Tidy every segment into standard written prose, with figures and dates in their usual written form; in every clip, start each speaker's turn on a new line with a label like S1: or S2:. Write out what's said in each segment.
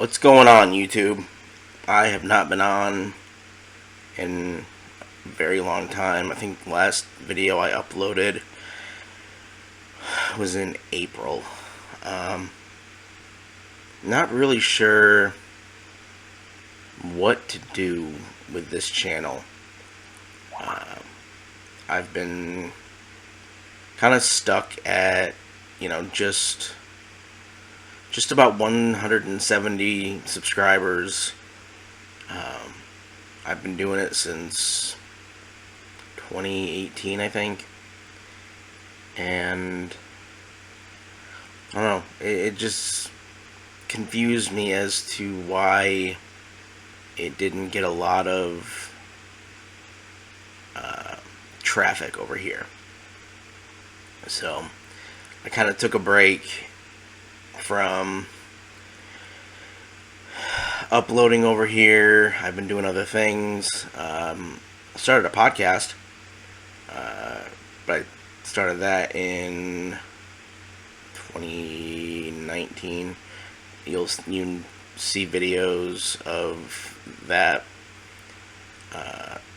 S1: What's going on, YouTube? I have not been on in a very long time. I think the last video I uploaded was in April. Not really sure what to do with this channel. I've been kind of stuck at, just about 170 subscribers. I've been doing it since 2018, I think. And I don't know, it just confused me as to why it didn't get a lot of traffic over here. So I kind of took a break from uploading over here. I've been doing other things. I started a podcast, but I started that in 2019. You'll see videos of that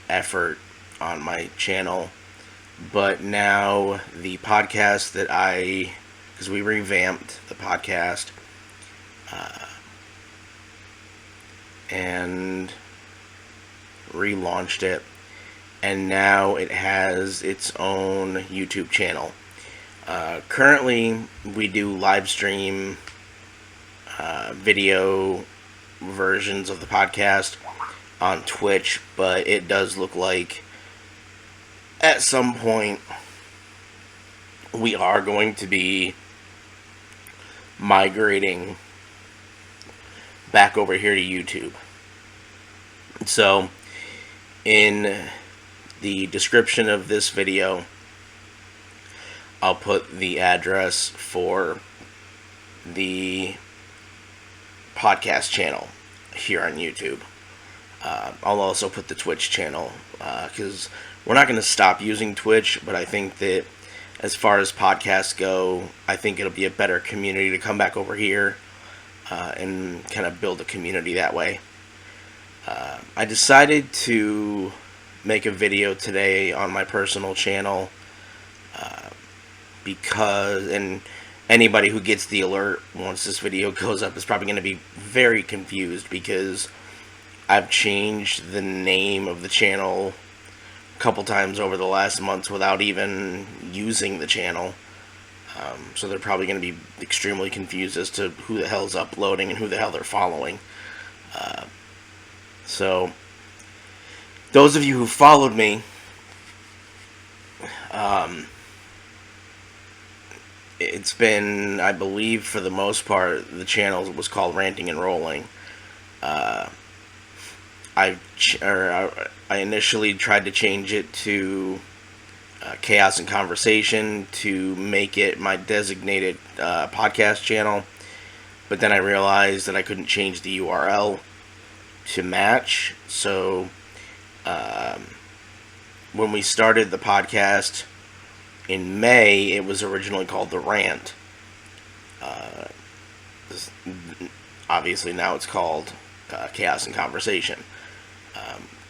S1: effort on my channel. But now the podcast that because we revamped the podcast and relaunched it, and now it has its own YouTube channel. Currently, we do live stream video versions of the podcast on Twitch, but it does look like at some point we are going to be migrating back over here to YouTube. So in the description of this video, I'll put the address for the podcast channel here on YouTube. I'll also put the Twitch channel, because we're not going to stop using Twitch, but I think that as far as podcasts go, I think it'll be a better community to come back over here and kind of build a community that way. I decided to make a video today on my personal channel because, and anybody who gets the alert once this video goes up is probably going to be very confused, because I've changed the name of the channel a couple times over the last months without even using the channel. So they're probably going to be extremely confused as to who the hell's uploading and who the hell they're following. So those of you who followed me, it's been, I believe, for the most part, the channel was called Ranting and Rolling. I initially tried to change it to Chaos and Conversation to make it my designated podcast channel, but then I realized that I couldn't change the URL to match. So when we started the podcast in May, it was originally called The Rant. Obviously now it's called Chaos and Conversation.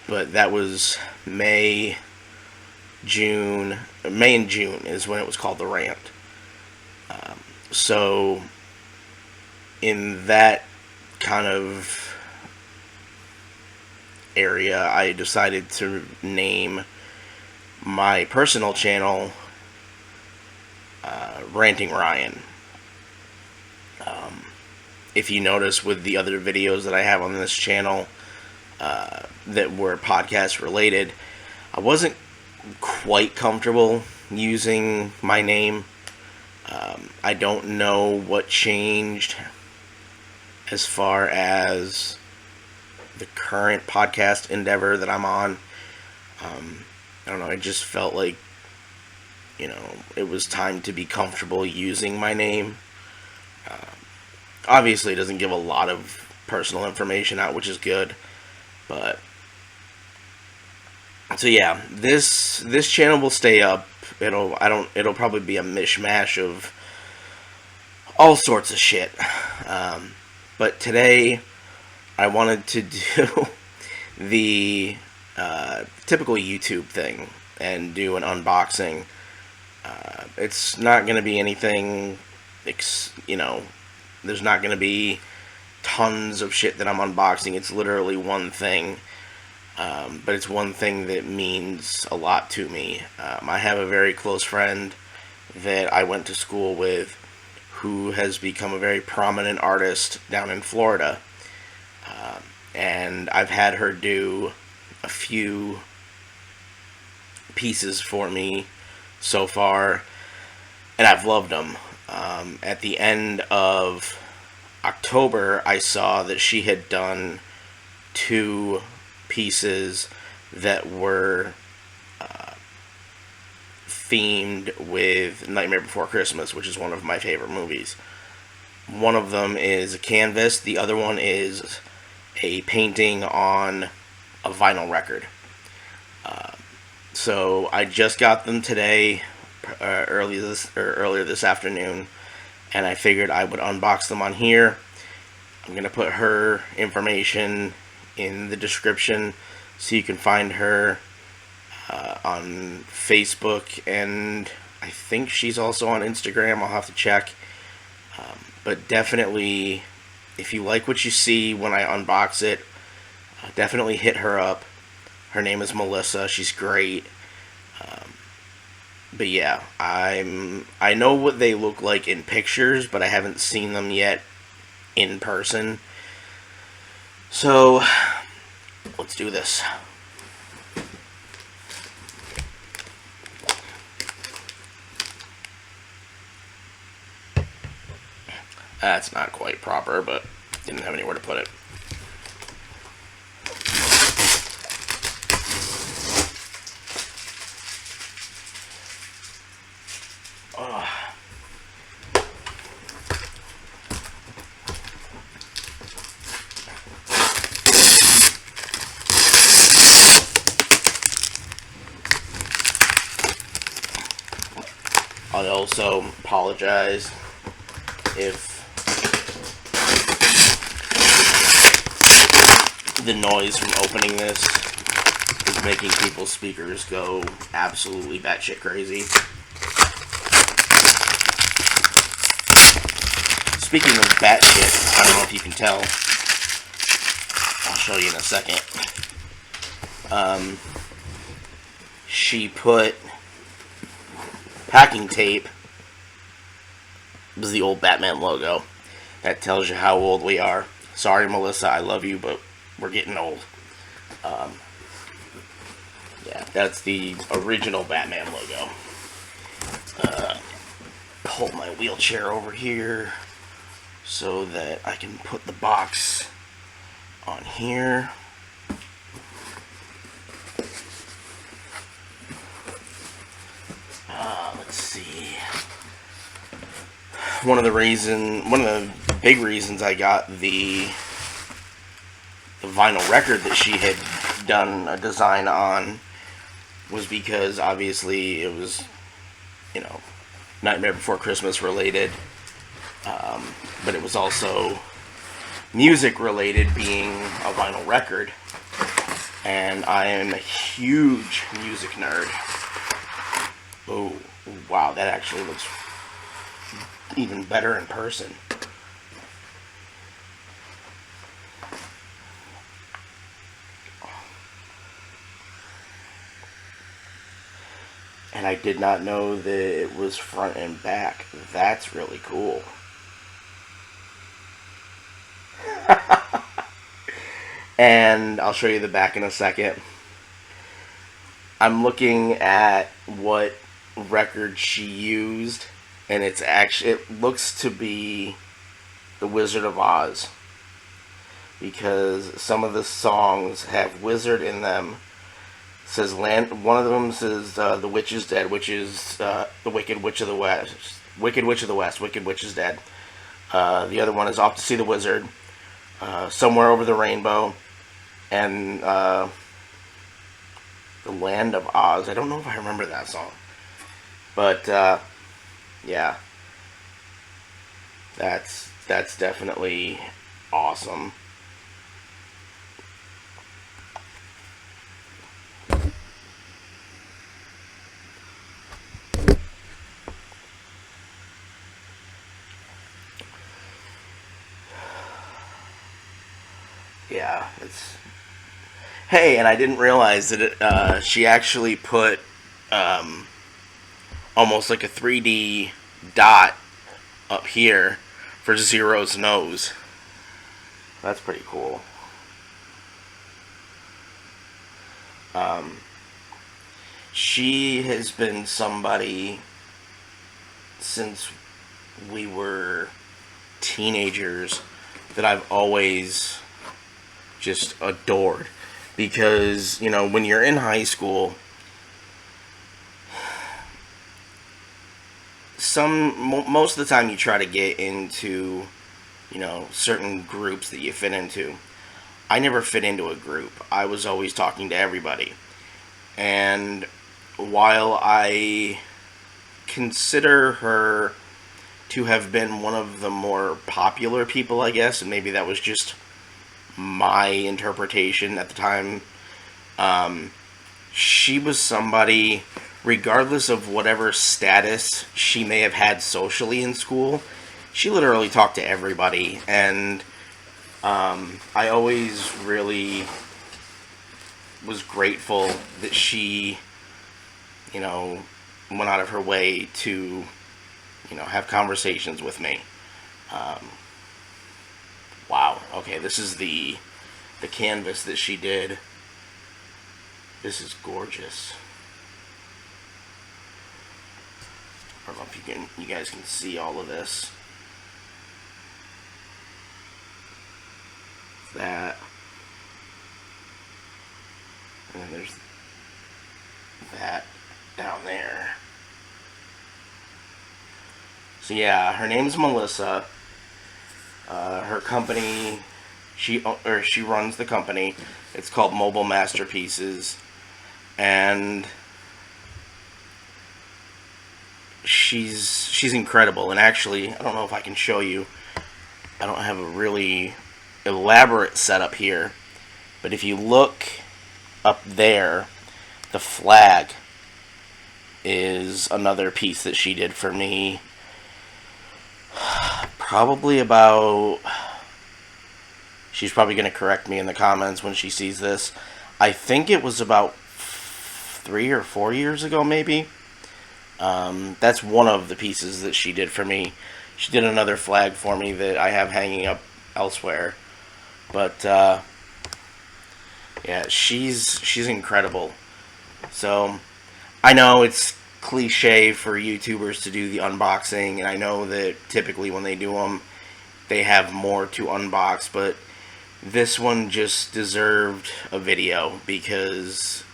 S1: But that was May and June is when it was called The Rant. So in that kind of area, I decided to name my personal channel Ranting Ryan. If you notice with the other videos that I have on this channel that were podcast related, I wasn't quite comfortable using my name. I don't know what changed as far as the current podcast endeavor that I'm on. I don't know, I just felt like, it was time to be comfortable using my name. Obviously, it doesn't give a lot of personal information out, which is good. But so yeah, this channel will stay up. It'll probably be a mishmash of all sorts of shit. But today, I wanted to do the typical YouTube thing and do an unboxing. It's not going to be anything, there's not going to be tons of shit that I'm unboxing. It's literally one thing. But it's one thing that means a lot to me. I have a very close friend that I went to school with who has become a very prominent artist down in Florida. And I've had her do a few pieces for me so far, and I've loved them. At the end of October, I saw that she had done 2 pieces that were themed with Nightmare Before Christmas, which is one of my favorite movies. One of them is a canvas, the other one is a painting on a vinyl record. So I just got them today, earlier this afternoon, and I figured I would unbox them on here. I'm going to put her information in the description so you can find her on Facebook, and I think she's also on Instagram. I'll have to check. But definitely, if you like what you see when I unbox it, definitely hit her up. Her name is Melissa. She's great. But yeah, I know what they look like in pictures, but I haven't seen them yet in person. So let's do this. That's not quite proper, but didn't have anywhere to put it. I also apologize if the noise from opening this is making people's speakers go absolutely batshit crazy. Speaking of batshit, I don't know if you can tell. I'll show you in a second. She put packing tape. This is the old Batman logo. That tells you how old we are. Sorry, Melissa, I love you, but we're getting old. Yeah, that's the original Batman logo. Pull my wheelchair over here so that I can put the box on here. Let's see. One of the big reasons I got the vinyl record that she had done a design on was because obviously it was, Nightmare Before Christmas related, but it was also music related, being a vinyl record, and I am a huge music nerd. Oh, wow, that actually looks even better in person. And I did not know that it was front and back. That's really cool. And I'll show you the back in a second. I'm looking at what record she used, and it looks to be The Wizard of Oz, because some of the songs have wizard in them. It says one of them says The Witch is Dead, which is the Wicked Witch of the West. Wicked Witch of the West. Wicked Witch is Dead. The other one is Off to See the Wizard. Somewhere Over the Rainbow. And The Land of Oz. I don't know if I remember that song. But, yeah. That's definitely awesome. Yeah, it's... Hey, and I didn't realize that she actually put um, almost like a 3D dot up here for Zero's nose. That's pretty cool. Um, she has been somebody since we were teenagers that I've always just adored. Because, you know, when you're in high school, most of the time you try to get into, you know, certain groups that you fit into. I never fit into a group. I was always talking to everybody. And while I consider her to have been one of the more popular people, I guess, and maybe that was just my interpretation at the time, she was somebody, regardless of whatever status she may have had socially in school, she literally talked to everybody. And I always really was grateful that she, you know, went out of her way to, you know, have conversations with me. Wow. Okay, this is the canvas that she did. This is gorgeous. I don't know if you guys can see all of this. That. And then there's that down there. So yeah, her name's Melissa. Her company, she runs the company. It's called Mobile Masterpieces, and she's incredible. And actually, I don't know if I can show you. I don't have a really elaborate setup here, but if you look up there, the flag is another piece that she did for me. Probably about... She's probably going to correct me in the comments when she sees this. I think it was about 3 or 4 years ago, maybe. That's one of the pieces that she did for me. She did another flag for me that I have hanging up elsewhere. But, yeah, she's incredible. So, I know it's cliche for YouTubers to do the unboxing, and I know that typically when they do them, they have more to unbox, but this one just deserved a video because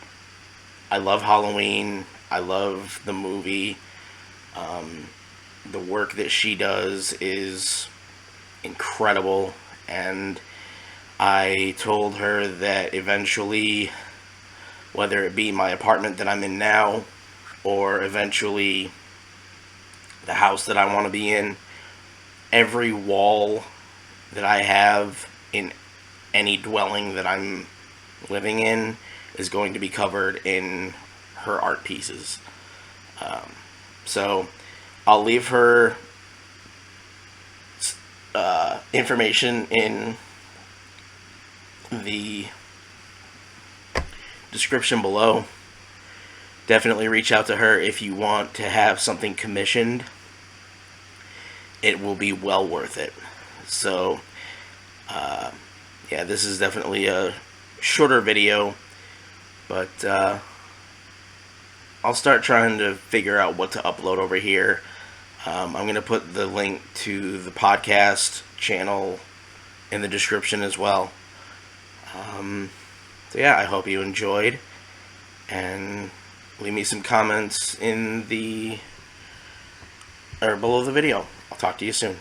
S1: I love Halloween. I love the movie. The work that she does is incredible, and I told her that eventually, whether it be my apartment that I'm in now, or eventually the house that I want to be in, every wall that I have in any dwelling that I'm living in is going to be covered in her art pieces. So I'll leave her information in the description below. Definitely reach out to her if you want to have something commissioned. It will be well worth it. So, yeah, this is definitely a shorter video, but I'll start trying to figure out what to upload over here. I'm going to put the link to the podcast channel in the description as well. So yeah, I hope you enjoyed, and leave me some comments in the or below the video. I'll talk to you soon.